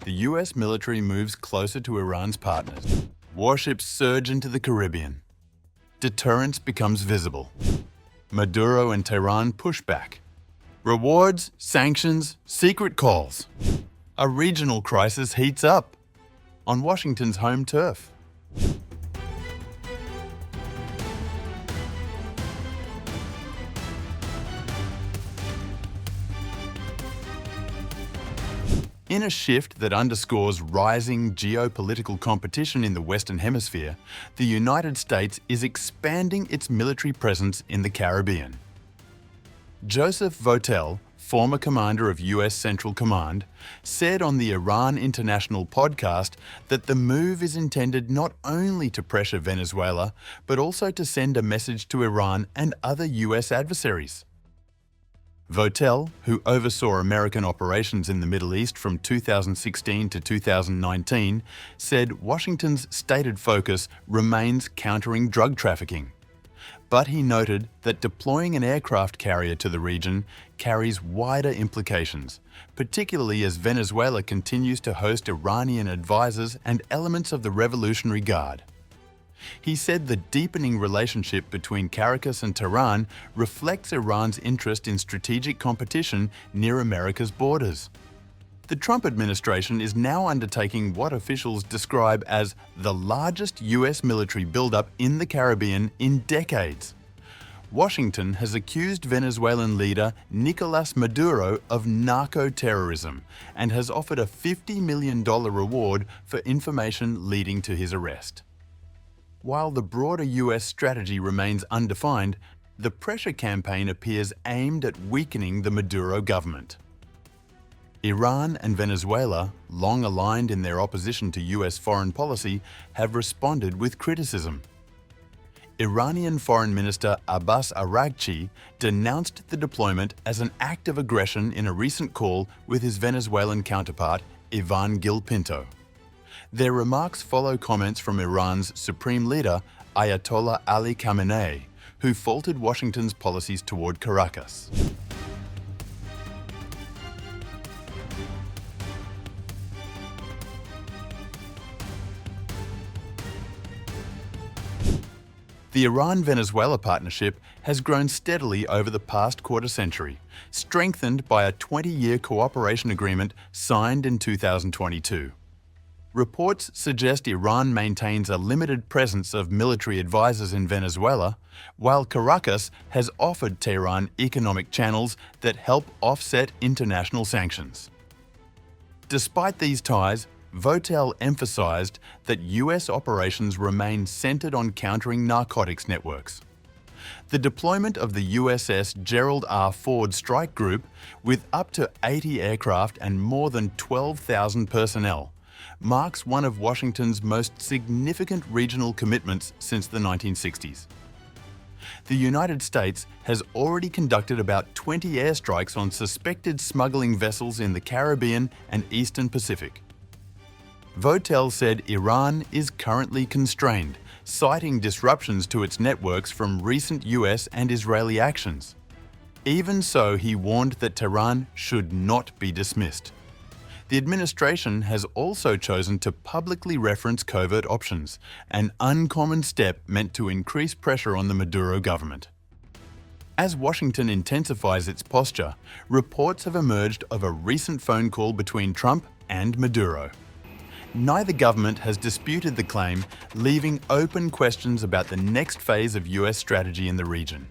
the US military moves closer to Iran's partners. Warships surge into the Caribbean. Deterrence becomes visible. Maduro and Tehran push back. Rewards, sanctions, secret calls. A regional crisis heats up on Washington's home turf. In a shift that underscores rising geopolitical competition in the Western Hemisphere, the United States is expanding its military presence in the Caribbean. Joseph Votel, former commander of US Central Command, said on the Iran International podcast that the move is intended not only to pressure Venezuela, but also to send a message to Iran and other US adversaries. Votel, who oversaw American operations in the Middle East from 2016 to 2019, said Washington's stated focus remains countering drug trafficking. But he noted that deploying an aircraft carrier to the region carries wider implications, particularly as Venezuela continues to host Iranian advisors and elements of the Revolutionary Guard. He said the deepening relationship between Caracas and Tehran reflects Iran's interest in strategic competition near America's borders. The Trump administration is now undertaking what officials describe as the largest US military buildup in the Caribbean in decades. Washington has accused Venezuelan leader Nicolas Maduro of narco-terrorism and has offered a $50 million reward for information leading to his arrest. While the broader US strategy remains undefined, the pressure campaign appears aimed at weakening the Maduro government. Iran and Venezuela, long aligned in their opposition to US foreign policy, have responded with criticism. Iranian Foreign Minister Abbas Araghchi denounced the deployment as an act of aggression in a recent call with his Venezuelan counterpart, Ivan Gil Pinto. Their remarks follow comments from Iran's supreme leader, Ayatollah Ali Khamenei, who faulted Washington's policies toward Caracas. The Iran-Venezuela partnership has grown steadily over the past quarter-century, strengthened by a 20-year cooperation agreement signed in 2022. Reports suggest Iran maintains a limited presence of military advisors in Venezuela, while Caracas has offered Tehran economic channels that help offset international sanctions. Despite these ties, Votel emphasized that US operations remain centered on countering narcotics networks. The deployment of the USS Gerald R. Ford Strike Group, with up to 80 aircraft and more than 12,000 personnel, marks one of Washington's most significant regional commitments since the 1960s. The United States has already conducted about 20 airstrikes on suspected smuggling vessels in the Caribbean and Eastern Pacific. Votel said Iran is currently constrained, citing disruptions to its networks from recent US and Israeli actions. Even so, he warned that Tehran should not be dismissed. The administration has also chosen to publicly reference covert options, an uncommon step meant to increase pressure on the Maduro government. As Washington intensifies its posture, reports have emerged of a recent phone call between Trump and Maduro. Neither government has disputed the claim, leaving open questions about the next phase of US strategy in the region.